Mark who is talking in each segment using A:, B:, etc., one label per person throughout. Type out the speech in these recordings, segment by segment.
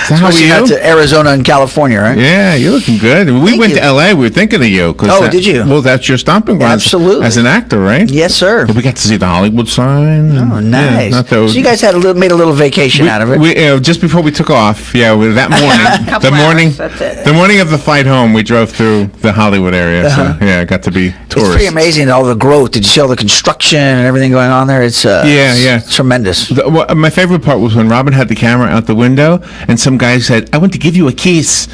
A: So how are you?
B: Out to Arizona and California, right?
A: Yeah, you're looking good. We went to L.A. We were thinking of you.
B: Did you?
A: Well, that's your stomping ground.
B: Absolutely.
A: As an actor, right?
B: Yes, sir.
A: We got to see the Hollywood sign.
B: Oh, nice.
A: Yeah,
B: so you guys made a little vacation out of it.
A: We just before we took off, that morning, the morning of the flight home, we drove through the Hollywood area. So I got to be tourists.
B: It's pretty amazing, all the growth. Did you see all the construction and everything going on there? It's tremendous.
A: My favorite part was when Robin had the camera out the window, and some guy said, "I want to give you a kiss."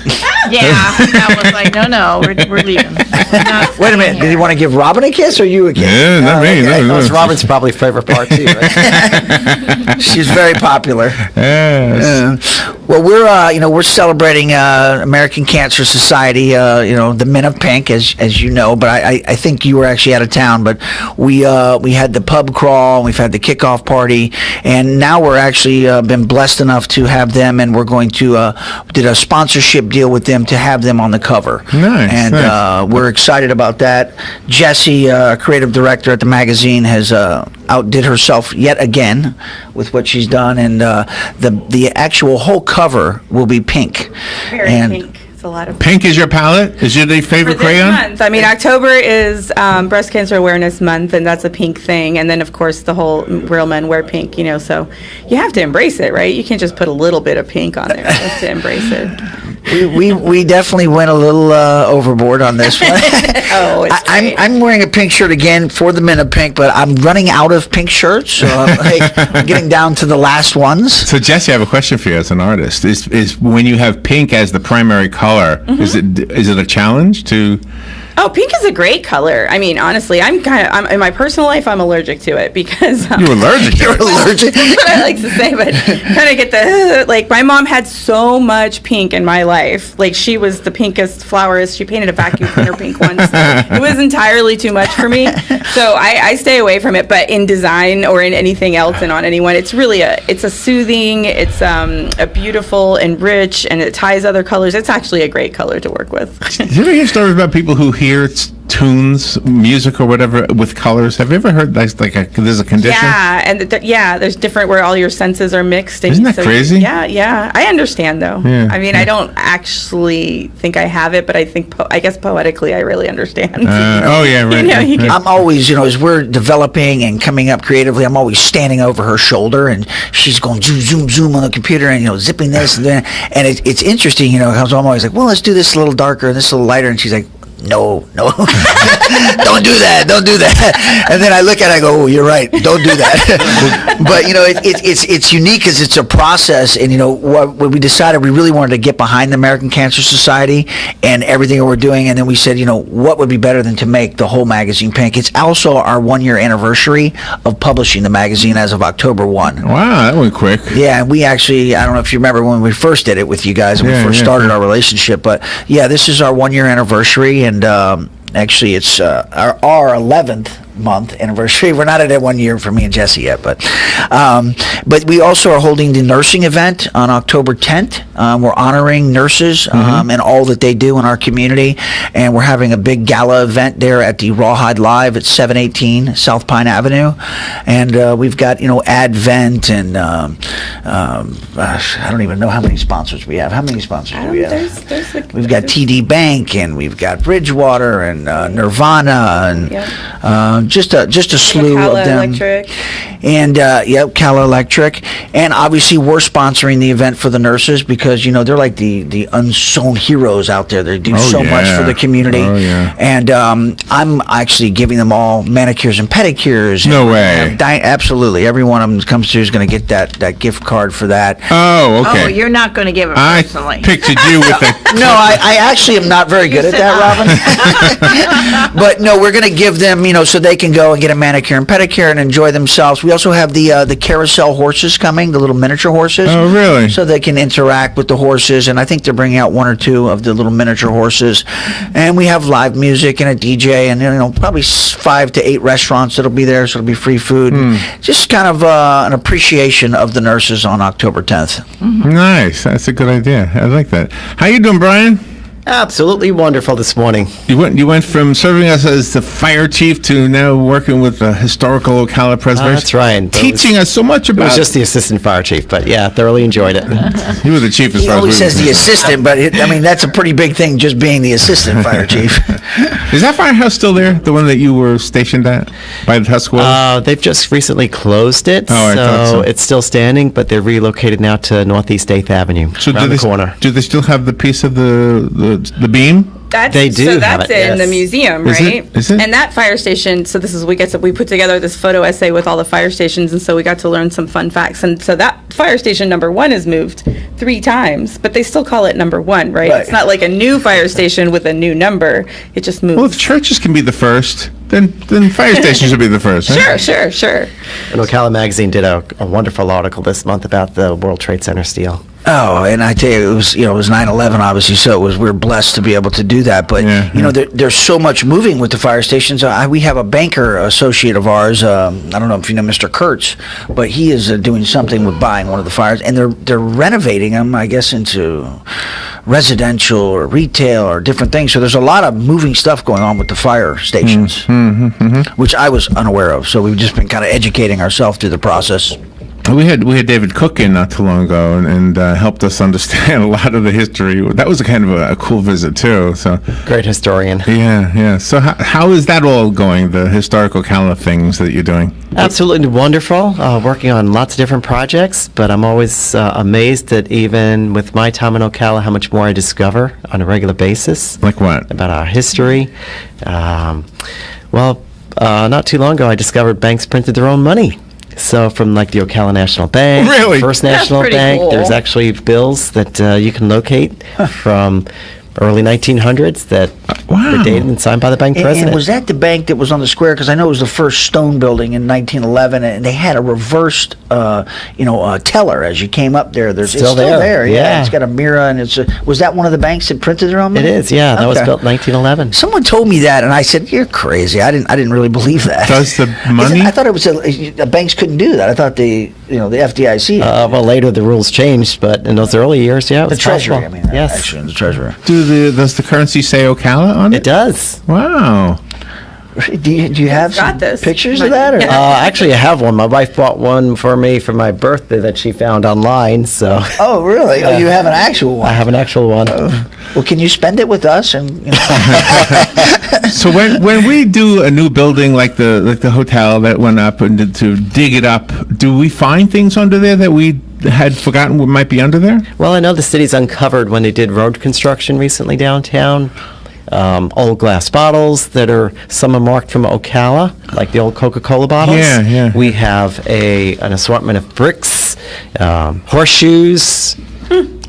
C: That was like, no, we're leaving.
B: Wait a minute, did he want to give Robin a kiss or you a kiss?
A: Yeah, not me. No.
D: It's Robin's probably favorite part too, right?
B: She's very popular.
A: Yes.
B: Well, we're celebrating American Cancer Society, the Men of Pink, as you know, but I think you were actually out of town, but we had the pub crawl, we've had the kickoff party, and now we're actually been blessed enough to have them, and we're going to did a sponsorship deal with them to have them on the cover.
A: Nice.
B: And we're excited about that. Jessi, creative director at the magazine, has outdid herself yet again with what she's done, and the actual whole cover will be pink.
E: Very pink. A lot of
A: pink is your palette? Is your favorite crayon?
E: Month. I mean, October is Breast Cancer Awareness Month, and that's a pink thing. And then, of course, the whole real men wear pink, so you have to embrace it, right? You can't just put a little bit of pink on there just to embrace it.
B: We definitely went a little overboard on this one. I'm wearing a pink shirt again for the Men of Pink, but I'm running out of pink shirts, so I'm getting down to the last ones.
A: So, Jessi, I have a question for you as an artist. Is when you have pink as the primary color, is it a challenge to?
E: Oh, pink is a great color. I mean, honestly, I'm in my personal life, I'm allergic to it because
A: you're allergic.
B: You're allergic.
E: That's what I like to say, but kind of get the my mom had so much pink in my life. Like, she was the pinkest florist. She painted a vacuum cleaner pink once. It was entirely too much for me, so I stay away from it. But in design or in anything else and on anyone, it's really it's a soothing. It's a beautiful and rich, and it ties other colors. It's actually a great color to work with.
A: Did you ever hear stories about people who hear tunes, music, or whatever with colors? Have you ever heard there's a condition?
E: Yeah, and there's different where all your senses are mixed. And
A: isn't that crazy?
E: Yeah. I understand though.
A: Yeah.
E: I mean, I don't actually think I have it, but I guess poetically I really understand.
A: Right.
B: I'm always, as we're developing and coming up creatively, I'm always standing over her shoulder, and she's going zoom on the computer, and zipping this and then, and it's interesting, because I'm always like, well, let's do this a little darker and this a little lighter, and she's like, no, don't do that. And then I look at it, I go, oh, you're right, don't do that. But, it's unique because it's a process. And, what we decided, we really wanted to get behind the American Cancer Society and everything that we're doing. And then we said, what would be better than to make the whole magazine pink? It's also our 1-year anniversary of publishing the magazine as of October 1.
A: Wow, that went quick.
B: Yeah, and we actually, I don't know if you remember when we first did it with you guys, when we first started our relationship. But, yeah, this is our 1-year anniversary. And actually, it's our 11th month anniversary. We're not at it 1 year for me and Jessi yet, but we also are holding the nursing event on October 10th. We're honoring nurses and all that they do in our community, and we're having a big gala event there at the Rawhide Live at 718 South Pine Avenue, and we've got Advent and I don't even know how many sponsors we have. How many sponsors do we have? We've got TD Bank, and we've got Bridgewater and Nirvana, and just a slew of them.
E: Electric.
B: And Ocala Electric, and obviously we're sponsoring the event for the nurses because they're like the unsung heroes out there. They do much for the community. And I'm actually giving them all manicures and pedicures.
A: No way.
B: Absolutely, every one of them comes through is going to get that gift card for that.
A: Oh, okay.
C: Oh, you're not going to give it personally.
A: I pictured you with the.
B: No, I actually am not very good at that, Robin. But no, we're going to give them, so they can go and get a manicure and pedicure and enjoy themselves. We also have the carousel horses coming, the little miniature horses.
A: Oh, really?
B: So they can interact with the horses, and I think they're bringing out 1 or 2 of the little miniature horses. And we have live music and a DJ, and probably 5 to 8 restaurants that'll be there, so it'll be free food. Just kind of an appreciation of the nurses on October 10th.
A: Nice. That's a good idea. I like that. How you doing, Brian?
D: Absolutely wonderful this morning.
A: You went from serving us as the fire chief to now working with the Historical Ocala Preservation.
D: That's right.
A: Teaching us so much
D: It
A: about.
D: was just the assistant fire chief, but yeah, thoroughly enjoyed it.
A: You were the chief as
B: He
A: far as
B: always
A: we
B: says
A: were
B: the assistant, but that's a pretty big thing, just being the assistant fire chief.
A: Is that firehouse still there? The one that you were stationed at by the Tuscaloosa?
D: They've just recently closed it,
A: Oh, I thought so.
D: it's still standing, but they're relocated now to Northeast 8th Avenue, around the corner.
A: Do they still have the piece of the beam?
D: They do
E: So
D: have
E: that's
D: it,
E: in the
D: yes.
E: museum,
A: Is it?
E: right?
A: Is it?
E: And that fire station, so this is, we put together this photo essay with all the fire stations, and so we got to learn some fun facts. And so that fire station number 1 has moved 3 times, but they still call it number 1, right?
B: Right.
E: It's not like a new fire station with a new number. It just moves.
A: Well, if churches can be the first, then fire stations should be the first, right?
E: Sure.
D: And Ocala Magazine did a wonderful article this month about the World Trade Center steel.
B: Oh, and I tell you, it was 9/11, obviously, so we're blessed to be able to do that. But
A: Yeah,
B: there's so much moving with the fire stations. We have a banker associate of ours. I don't know if you know Mr. Kurtz, but he is doing something with buying one of the fires, and they're renovating them, I guess, into residential or retail or different things. So there's a lot of moving stuff going on with the fire stations, which I was unaware of. So we've just been kind of educating ourselves through the process.
A: We had David Cook in not too long ago and helped us understand a lot of the history. That was a kind of a cool visit too. So
D: Great historian.
A: yeah. So how is that all going? The historical Ocala things that you're doing?
D: Absolutely wonderful. Working on lots of different projects, but I'm always amazed that even with my time in Ocala, how much more I discover on a regular basis.
A: Like what?
D: About our history. Not too long ago, I discovered banks printed their own money. So from like the Ocala National Bank,
A: Really?
D: First
E: That's
D: National
E: pretty
D: Bank,
E: cool.
D: there's actually bills that you can locate from early 1900s that
A: Wow.
D: were dated and signed by the bank president.
B: And was that the bank that was on the square? Because I know it was the first stone building in 1911, and they had a reversed, teller as you came up there. It's
D: Still there.
B: Yeah,
D: Yeah.
B: it's got a mirror, and was that one of the banks that printed their own money?
D: It is, yeah. That was
B: Okay.
D: built in 1911.
B: Someone told me that, and I said, "You're crazy." I didn't really believe that.
A: Does the money?
B: I thought it was banks couldn't do that. I thought the FDIC,
D: Later the rules changed, but in those early years, yeah, it
B: the
D: was
B: Treasury.
D: possible.
B: I mean,
D: yes,
B: actually, the Treasury.
A: Does the currency say Ocala on it?
D: it does.
A: Wow.
B: Do you have
E: got
B: some
E: this.
B: pictures of that? Or?
D: Actually, I have one. My wife bought one for me for my birthday that she found online. So
B: Oh, really? Oh, you have an actual one.
D: I have an actual one.
B: Well, can you spend it with us? And
A: So when we do a new building like the hotel that went up and to dig it up, do we find things under there that we had forgotten what might be under there?
D: Well, I know the city's uncovered when they did road construction recently downtown. Old glass bottles that some are marked from Ocala, like the old Coca-Cola bottles.
A: Yeah.
D: We have an assortment of bricks, horseshoes.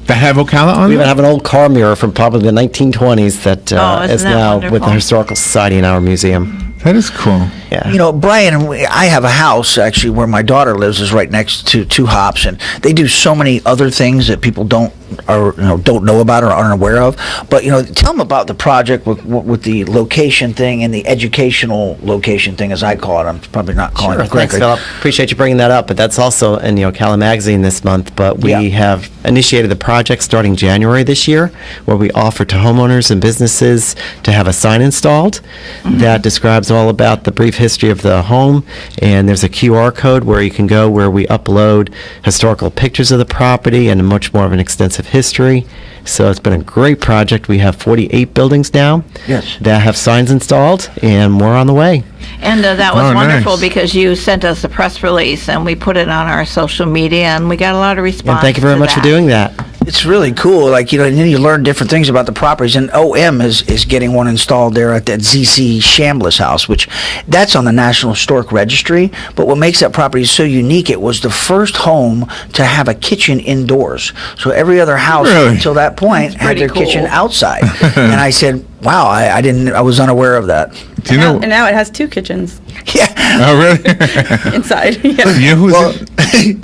A: That have Ocala on
D: We
A: it?
D: even have an old car mirror from probably the 1920s that
C: isn't
D: is
C: that
D: now with the
C: wonderful?
D: Historical Society in our museum.
A: That is cool.
D: Yeah.
B: Brian, I have a house actually where my daughter lives is right next to Two Hops, and they do so many other things that people don't know about or aren't aware of. But tell them about the project with the location thing and the educational location thing, as I call it. I'm probably not calling
D: Sure,
B: it
D: thanks,
B: correctly.
D: Philip. Appreciate you bringing that up, but that's also in the Ocala Magazine this month. But we
B: Yeah.
D: have initiated the project starting January this year, where we offer to homeowners and businesses to have a sign installed that describes all about the brief history of the home, and there's a QR code where you can go where we upload historical pictures of the property and much more of an extensive history. So it's been a great project. We have 48 buildings now
B: Yes.
D: that have signs installed, and more on the way.
C: And that was
A: Oh,
C: wonderful
A: nice.
C: because you sent us a press release and we put it on our social media and we got a lot of response.
D: And thank you very
C: to
D: much for
C: that.
D: doing that.
B: It's really cool, and then you learn different things about the properties. And OM is getting one installed there at that ZC Chambliss house, which that's on the National Historic Registry. But what makes that property so unique, it was the first home to have a kitchen indoors. So every other house
A: Really?
B: until that point had
E: pretty
B: their
E: cool.
B: kitchen outside. And I said, "Wow, I was unaware of that."
A: Do you know?
E: And now it has 2 kitchens
B: Yeah.
A: Oh, really?
E: inside. Yeah.
A: You know who's
B: Well-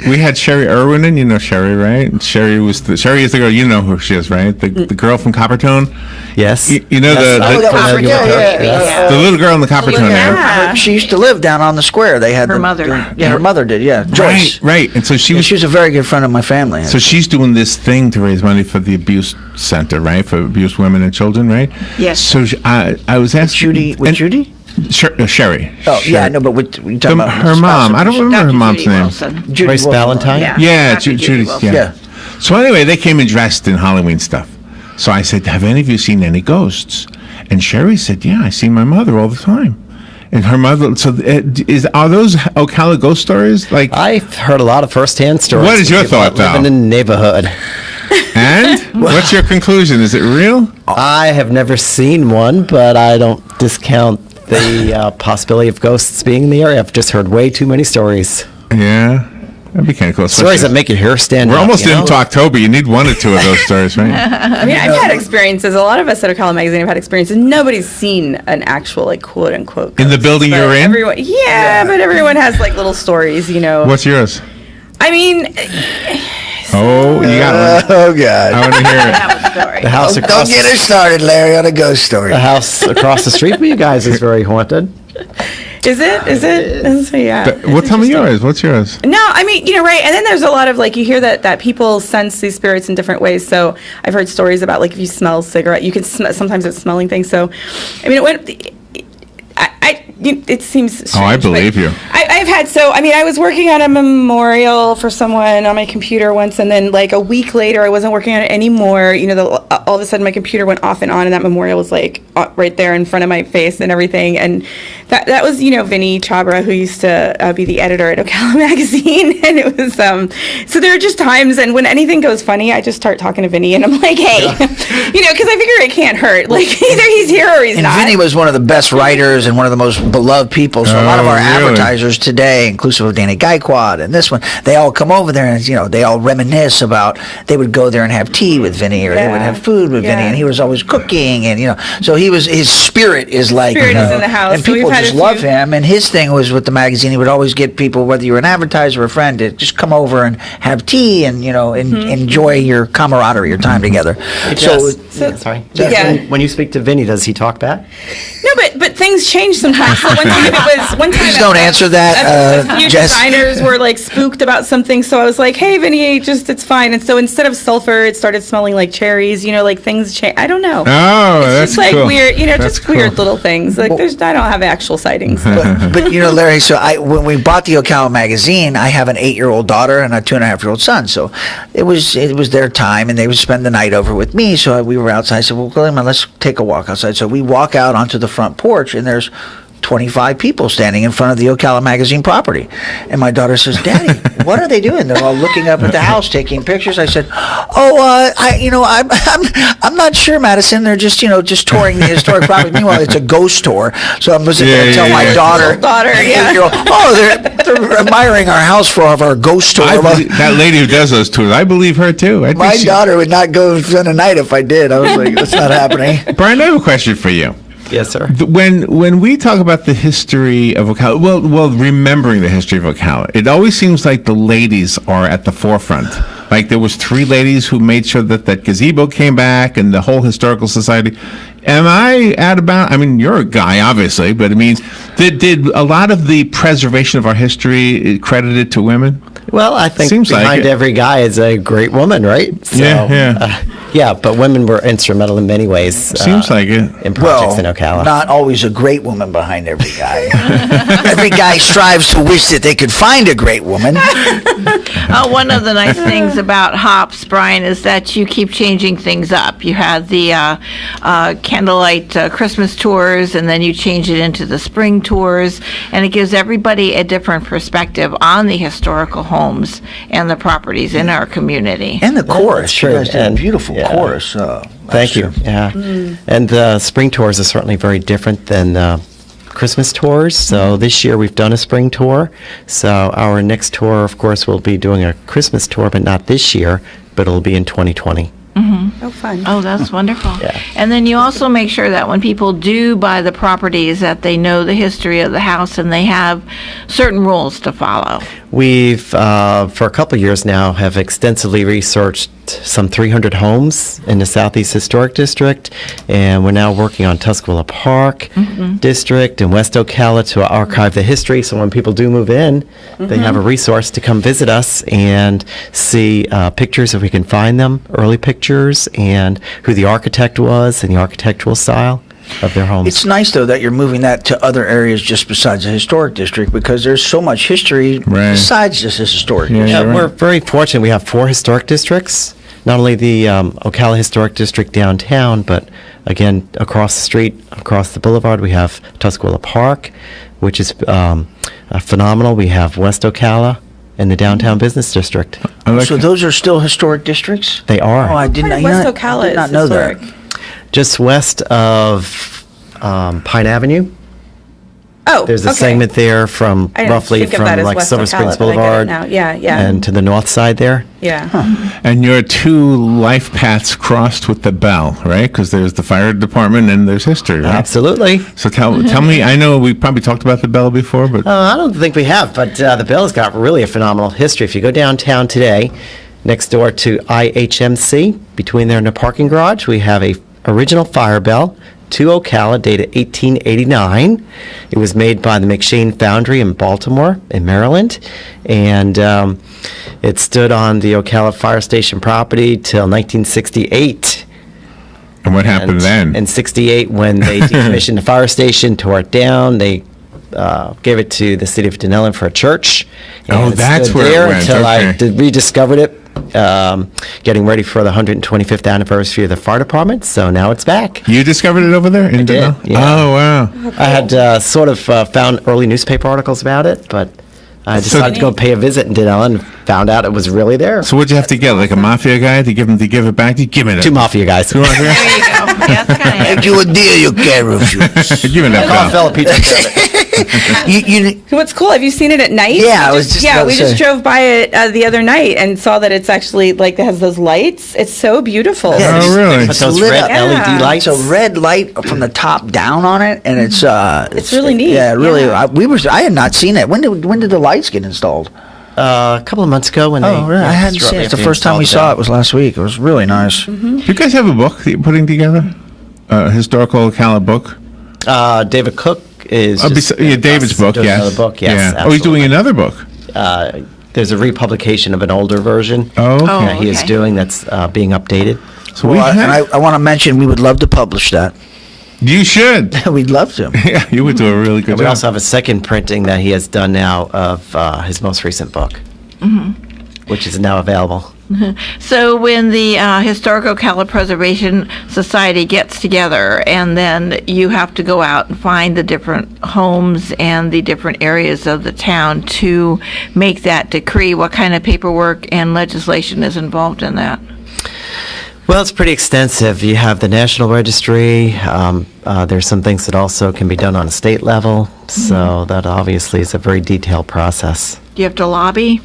A: we had Sherry Irwin, and you know Sherry, right? Sherry is the girl. You know who she is, right? The girl from Coppertone.
D: Yes.
A: You know
D: Yes,
A: the-
D: I'm
A: the-
D: familiar
B: Yeah,
D: with her.
B: yeah,
D: Yes.
A: The little girl in the Coppertone.
E: Yeah.
B: She used to live down on the square. They had
C: Her mother.
B: Yeah, her mother did. Yeah, Joyce.
A: Right. And so she
B: Yeah,
A: was.
B: she was a very good friend of my family.
A: So she's doing this thing to raise money for the abuse center, right? For abused women and children, right?
C: Yes.
A: So I was asking
B: Judy?
A: Sherry.
B: Oh,
A: Sherry.
B: yeah, no, but we talking about
A: her mom. I don't remember her
C: Dr.
A: mom's
C: Judy
A: name.
C: Wilson.
B: Judy
D: Grace
B: Wilson.
D: Ballantyne?
C: Yeah.
A: Yeah,
C: Dr. Judy
A: Judy's.
C: Wilson.
A: Yeah. So anyway, they came in dressed in Halloween stuff. So I said, "Have any of you seen any ghosts?" And Sherry said, "Yeah, I see my mother all the time." And her mother. So are those Ocala ghost stories? Like,
D: I've heard a lot of firsthand stories.
A: What is your
D: of people
A: thought,
D: living
A: though?
D: in the neighborhood.
A: and what's your conclusion? Is it real?
D: I have never seen one, but I don't discount the possibility of ghosts being in the area. I've just heard way too many stories.
A: Yeah, that'd be kind of cool.
D: Stories that make your hair stand
A: We're
D: up.
A: almost
D: you know?
A: into October. You need 1 or 2 of those stories, right?
E: I mean, I've had experiences. A lot of us at Ocala Magazine have had experiences. Nobody's seen an actual, like, quote unquote.
A: In the
E: ghost,
A: building
E: but
A: you're in?
E: Everyone, but everyone has like little stories, you know.
A: What's yours?
E: I mean,
A: Oh, you got one.
B: Oh, God.
A: I want to hear
C: I
A: it.
C: have a story.
D: The house
B: Don't
D: across
B: get her started, Larry, on a ghost story.
D: the house across the street from you guys is very haunted.
E: is it? So, yeah.
A: Well, tell me yours. What's yours?
E: No, I mean, right. And then there's a lot of like, you hear that people sense these spirits in different ways. So I've heard stories about like if you smell cigarette, you can sometimes it's smelling things. So, I mean, it seems strange.
A: Oh, I believe
E: but
A: you.
E: I've had, I was working on a memorial for someone on my computer once, and then like a week later, I wasn't working on it anymore. All of a sudden my computer went off and on, and that memorial was like right there in front of my face and everything. And that was, Vinny Chabra, who used to be the editor at Ocala Magazine. And it was, so there are just times, and when anything goes funny, I just start talking to Vinny, and I'm like, hey, because I figure it can't hurt. Like, either he's here or he's
B: And
E: not.
B: Vinny was one of the best writers and one of the most beloved people. So a lot of
A: Oh,
B: our
A: really?
B: advertisers today, inclusive of Danny Gaikwad and this one, they all come over there and they all reminisce about. They would go there and have tea with Vinny, or they would have food with Vinny,
E: Yeah.
B: and he was always cooking, and so his spirit is like
E: Spirit is in the house.
B: and
E: So we've
B: people
E: had
B: just
E: a
B: love
E: few-
B: him. And his thing was with the magazine, he would always get people, whether you're an advertiser or a friend, to just come over and have tea and enjoy your camaraderie, your time together.
D: Sorry.
E: Yeah.
D: When you speak to Vinny, does he talk back?
E: No, but things change sometimes. So one time
B: Please don't answer that,
E: a few
B: Jess.
E: designers were like spooked about something, so I was like, "Hey, Vinny, it's fine." And so instead of sulfur, it started smelling like cherries. Like things change. I don't know.
A: Oh,
E: it's
A: that's
E: just like
A: cool.
E: weird,
A: That's
E: just weird
A: cool.
E: little things. Like I don't have actual sightings.
B: But Larry, so when we bought the Ocala magazine, I have an 8-year-old daughter and a 2.5-year-old son. So it was their time, and they would spend the night over with me. So we were outside. I said, "Well, Glenn, let's take a walk outside." So we walk out onto the front porch, and there's 25 people standing in front of the Ocala magazine property. And my daughter says, "Daddy, what are they doing?" They're all looking up at the house, taking pictures. I said, I'm not sure, Madison. They're just touring the historic property. Meanwhile, it's a ghost tour. So I'm listening to tell my daughter,
E: yeah.
B: 8-year-old, they're admiring our house for our ghost tour.
A: That lady who does those tours, I believe her too. I think
B: My daughter would not go spend a night if I did. I was like, that's not happening.
A: Brian, I have a question for you.
D: Yes, sir.
A: When we talk about the history of Ocala, well, remembering the history of Ocala, it always seems like the ladies are at the forefront. Like there was 3 ladies who made sure that gazebo came back, and the whole historical society. Am I out about? I mean, you're a guy, obviously, but I mean, did a lot of the preservation of our history credited to women?
D: Well, I think
A: Seems like
D: behind
A: it.
D: every guy is a great woman, right? So,
A: Yeah.
D: but women were instrumental in many ways.
A: Seems like it.
D: In projects in Ocala.
B: Not always a great woman behind every guy. Every guy strives to wish that they could find a great woman.
C: One of the nice things about hops, Brian, is that you keep changing things up. You had the candlelight Christmas tours, and then you change it into the spring tours, and it gives everybody a different perspective on the historical homes and the properties in our community.
B: And the chorus.
D: true.
B: You guys did a
D: And-
B: beautiful
D: yeah.
B: chorus.
D: Thank you. Yeah. And the spring tours are certainly very different than Christmas tours. So this year we've done a spring tour. So our next tour, of course, we'll be doing a Christmas tour, but not this year, but it'll be in 2020.
E: Oh, fun.
C: Oh, that's wonderful.
D: Yeah.
C: And then you also make sure that when people do buy the properties, that they know the history of the house and they have certain rules to follow.
D: We've, for a couple of years now, have extensively researched some 300 homes in the Southeast Historic District, and we're now working on Tuscola Park District and West Ocala to archive the history, so when people do move in, they have a resource to come visit us and see pictures if we can find them, early pictures, and who the architect was and the architectural style of their homes.
B: It's nice, though, that you're moving that to other areas just besides the historic district, because there's so much history
A: Right.
B: besides just this historic
A: Yeah,
B: district.
A: you're
D: We're
A: right.
D: very fortunate. We have 4 historic districts, not only the Ocala Historic District downtown, but again, across the street, across the boulevard, we have Tuscola Park, which is phenomenal. We have West Ocala and the downtown business district.
A: I like
B: So those are still historic districts?
D: They are.
B: Oh, I did not,
E: West
B: I
E: Ocala
B: did not
E: is
B: know
E: historic.
B: that.
D: Just west of Pine Avenue.
E: Oh,
D: There's a
E: okay.
D: segment there from
E: I didn't
D: roughly
E: think of
D: from
E: that as
D: like
E: West
D: Silver
E: Ocala,
D: Springs
E: but I get it
D: Boulevard
E: now. Yeah, yeah.
D: and to the north side there.
E: Yeah.
A: And your 2 life paths crossed with the bell, right? Because there's the fire department and there's history, right?
D: Absolutely.
A: So tell me, I know we probably talked about the bell before, but
D: I don't think we have, but the Bell's got really a phenomenal history. If you go downtown today, next door to IHMC, between there and the parking garage, we have a original fire bell to Ocala, dated 1889. It was made by the McShane Foundry in Baltimore, in Maryland, and it stood on the Ocala Fire Station property till 1968.
A: and what happened
D: And
A: then?
D: in '68, when they decommissioned the fire station, tore it down, they gave it to the city of Denellen for a church.
A: Oh,
D: And it
A: that's
D: stood
A: where it
D: there
A: went,
D: until I
A: okay.
D: rediscovered it, getting ready for the 125th anniversary of the fire department. So now it's back.
A: You discovered it over there in
D: did,
A: Denell?
D: yeah.
A: Oh, wow.
D: I had sort of found early newspaper articles about it, but I decided to go pay a visit in Denellen and found out it was really there.
A: So what'd you have to get? Like a mafia guy to give it back? Give me that.
D: 2 mafia guys.
A: Two mafia guys?
C: There you go. Yeah, that's kind of
B: If you a deal, you can't refuse.
A: Give me that
D: Call
A: bell.
D: Fella Pizza.
B: you,
E: What's cool? Have you seen it at night?
B: Yeah, I
E: We
B: was just
E: yeah.
B: about
E: We
B: to
E: just
B: say.
E: drove by it the other night and saw that it's actually like it has those lights. It's so beautiful.
B: Yeah,
A: Oh, really?
D: Put those
B: lit
D: red
B: up.
E: Yeah.
D: LED lights.
B: it's a red light from the top down on it, and it's
E: really neat.
B: Yeah, really.
E: Yeah.
B: I had not seen it. When did the lights get installed?
D: A couple of months ago when they...
B: Oh, really? I hadn't seen it. It's the first time we saw it was last week. It was really nice.
A: Do you guys have a book that you're putting together? A historical Ocala book?
D: David Cook is... just-
A: David's book,
D: doing
A: yes.
D: Another book, yes.
A: Yeah. Oh, he's doing
D: absolutely.
A: another book?
D: There's a republication of an older version
A: Oh, okay.
C: Oh,
D: that he is
C: okay.
D: doing that's being updated.
A: So
B: Well,
A: we
B: and
A: have,
B: I want to mention we would love to publish that.
A: you should.
B: We'd love to.
A: Yeah, you would do a really good
D: And we
A: job.
D: also have a second printing that he has done now of his most recent book, which is now available.
C: So when the Historic Ocala Preservation Society gets together, and then you have to go out and find the different homes and the different areas of the town to make that decree, what kind of paperwork and legislation is involved in that?
D: Well, it's pretty extensive. You have the National Registry. There's some things that also can be done on a state level. So that obviously is a very detailed process.
C: Do you have to lobby?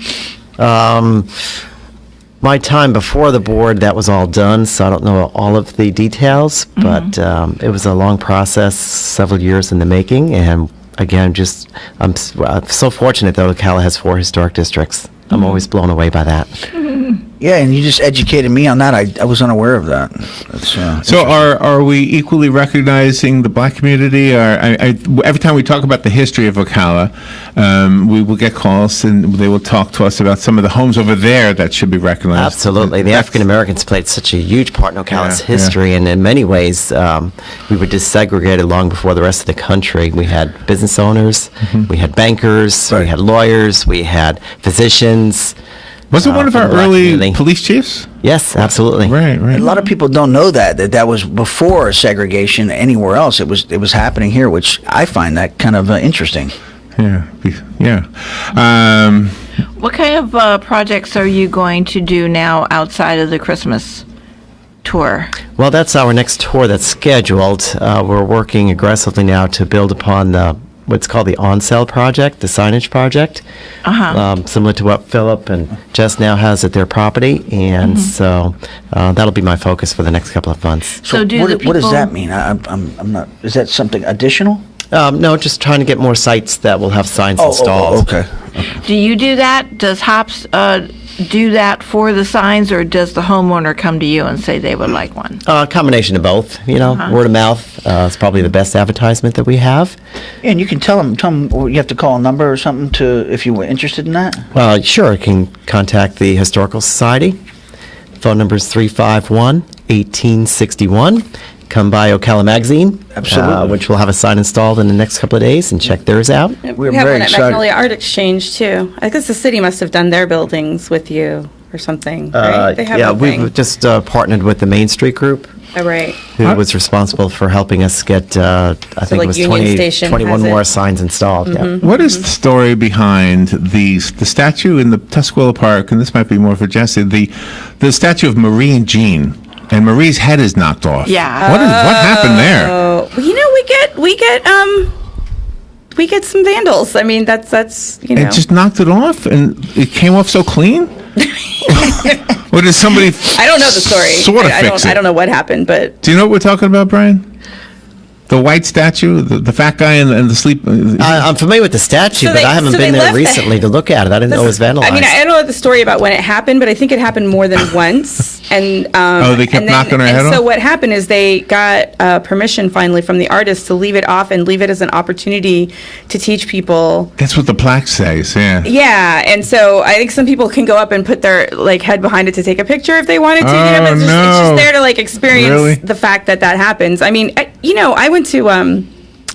D: My time before the board, that was all done, so I don't know all of the details, but it was a long process, several years in the making, and again, I'm so fortunate that Ocala has 4 historic districts. I'm always blown away by that.
B: Yeah, and you just educated me on that. I was unaware of that. That's,
A: So are we equally recognizing the black community? Every time we talk about the history of Ocala, we will get calls and they will talk to us about some of the homes over there that should be recognized.
D: Absolutely. The African Americans played such a huge part in Ocala's history, and in many ways, we were desegregated long before the rest of the country. We had business owners, we had bankers, we had lawyers, we had physicians.
A: Was it one of
D: from
A: our
D: the black
A: early
D: community.
A: police chiefs?
D: Yes, absolutely.
A: Right, right.
B: A lot of people don't know that was before segregation anywhere else. It was happening here, which I find that kind of interesting.
A: Yeah, yeah.
C: What kind of projects are you going to do now outside of the Christmas tour?
D: Well, that's our next tour that's scheduled. We're working aggressively now to build upon the what's called the on-sale project, the signage project, similar to what Philip and Jess now has at their property, and so that'll be my focus for the next couple of months.
C: So do
B: what,
C: the
B: what does
C: people-
B: that mean? I'm not. Is that something additional?
D: No, just trying to get more sites that will have signs installed.
B: Okay.
C: Do you do that? Does Hops do that for the signs, or does the homeowner come to you and say they would like one?
D: A combination of both. Word of mouth is probably the best advertisement that we have.
B: And you can tell them you have to call a number or something to if you were interested in that.
D: Well, sure, you can contact the Historical Society. Phone number is 351-1861. Come by Ocala Magazine,
B: Absolutely.
D: which will have a sign installed in the next couple of days, and check theirs out.
B: We're
E: We have
B: very
E: one at
B: excited.
E: Magnolia Art Exchange too. I guess the city must have done their buildings with you or something, right? They have
D: Yeah,
E: a thing.
D: we've just partnered with the Main Street Group,
E: Oh, right.
D: who was responsible for helping us get, I think it
E: like
D: was
E: Union Station
D: 21
E: has
D: more
E: it.
D: signs installed. Yeah.
A: What is the story behind the statue in the Tuscarora Park? And this might be more for Jessi. The statue of Marie and Jean, and Marie's head is knocked off.
C: Yeah.
A: What happened there?
E: Oh, well, we get some vandals. I mean, that's
A: It just knocked it off, and it came off so clean. Or did somebody?
E: I don't know the story.
A: Sort of
E: I
A: fix
E: don't,
A: it.
E: I don't know what happened, but
A: Do you know what we're talking about, Brian? The white statue, the fat guy and the sleep.
D: I'm familiar with the statue,
E: So
D: but
E: they-
D: I haven't
E: so
D: been
E: they
D: there
E: left the-
D: recently to look at it. I didn't know it was vandalized.
E: I mean, I don't know the story about when it happened, but I think it happened more than once. And
A: They kept knocking her head
E: and
A: off?
E: so what happened is they got permission finally from the artist to leave it off and leave it as an opportunity to teach people.
A: That's what the plaque says. Yeah.
E: Yeah, and so I think some people can go up and put their head behind it to take a picture if they wanted to.
A: Oh,
E: But it's just
A: no.
E: there to experience
A: Really?
E: the fact that happens. I mean, I went to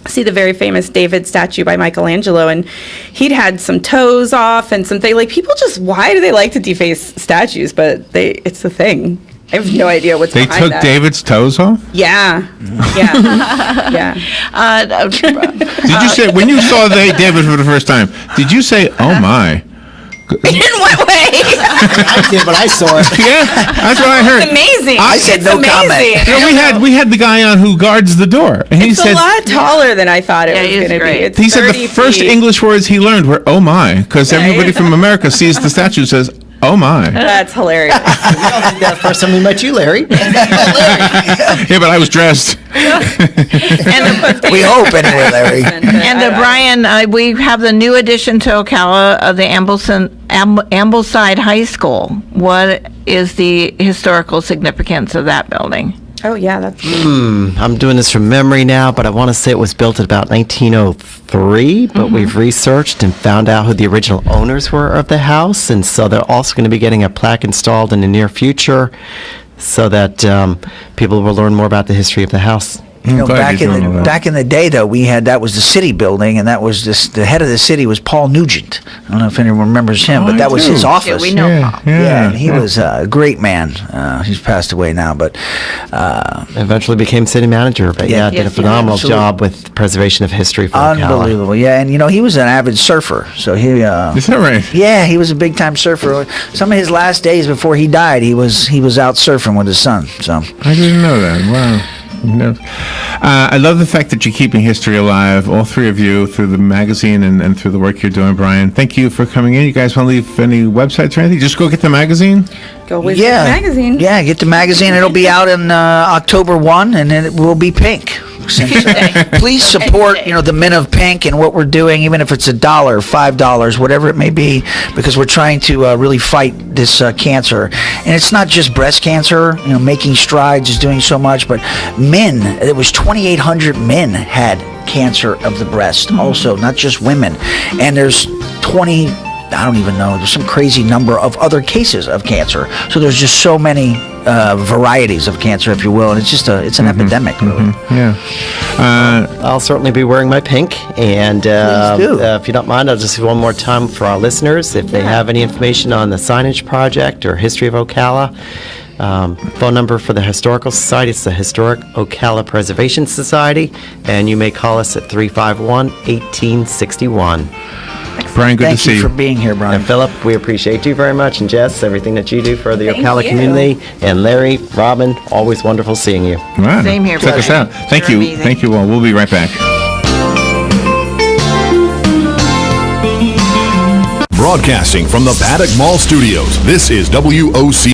E: see the very famous David statue by Michelangelo, and he'd had some toes off and something. People just, why do they like to deface statues? But it's the thing. I have no idea what's
A: They
E: behind
A: took
E: that.
A: David's toes off?
E: Yeah, yeah.
A: Did you say, when you saw David for the first time, did you say, oh my?
E: In what way?
D: I did, but I saw it.
A: Yeah, that's what I heard.
E: It's amazing.
B: I said
E: It's
B: no
E: amazing.
B: comment.
A: You know, we had the guy on who guards the door, and he
E: It's
A: said
E: a lot taller than I thought it
C: Yeah,
E: was
C: he is
E: going to be.
C: great.
E: It's
A: he said the
E: 30
A: first
E: feet.
A: English words he learned were "oh my," because everybody from America sees the statue and says "oh my."
E: That's hilarious.
D: That first time we met you, Larry.
A: Yeah, but I was dressed.
B: We hope anyway, Larry.
C: And Brian, we have the new addition to Ocala of the Ambleside High School. What is the historical significance of that building?
E: Oh yeah, that's
D: I'm doing this from memory now, but I want to say it was built at about 1903, but we've researched and found out who the original owners were of the house, and so they're also going to be getting a plaque installed in the near future so that people will learn more about the history of the house.
A: Glad you're doing all that.
B: Back in the day, though, that was the city building, and that was the head of the city was Paul Nugent. I don't know if anyone remembers him, but
A: I
B: that was
A: do.
B: his office.
C: Yeah, we know Paul.
B: Yeah, and he was a great man. He's passed away now, but
D: Eventually became city manager, but
B: Yeah.
D: did a
C: Yes,
D: phenomenal
B: absolutely.
D: job with preservation of history for Ocala.
B: unbelievable. Yeah, and he was an avid surfer, so he.
A: Is that right?
B: Yeah, he was a big time surfer. Some of his last days before he died, he was out surfing with his son. So
A: I didn't know that. Wow. No. I love the fact that you're keeping history alive, all three of you, through the magazine and through the work you're doing, Brian. Thank you for coming in. You guys want to leave any websites or anything? Just go get the magazine.
E: go with
B: yeah,
E: the magazine.
B: Yeah, get the magazine. It'll be out in October 1, and then it will be pink. Since, please support the Men of Pink and what we're doing, even if it's $1, $5, whatever it may be, because we're trying to really fight this cancer. And it's not just breast cancer. Making strides is doing so much, but men. It was 2,800 men had cancer of the breast, also, not just women. And there's 20. I don't even know. There's some crazy number of other cases of cancer. So there's just so many varieties of cancer, if you will, and it's just it's an epidemic, really.
A: Yeah.
D: I'll certainly be wearing my pink, and
B: Please do.
D: if you don't mind, I'll just do one more time for our listeners. If they have any information on the signage project or history of Ocala, phone number for the Historical Society, it's the Historic Ocala Preservation Society, and you may call us at 351-1861.
A: Brian, good
B: Thank
A: to see
B: you for being here, Brian.
D: And Philip, we appreciate you very much, and Jess, everything that you do for the
E: Thank
D: Ocala
E: you.
D: community, and Larry, Robin, always wonderful seeing you.
A: Wow.
C: Same here,
A: Check us
C: Brian.
A: out. Thank
C: You're
A: you.
C: amazing.
A: Thank you all. We'll be right back.
F: Broadcasting from the Paddock Mall Studios, this is WOC.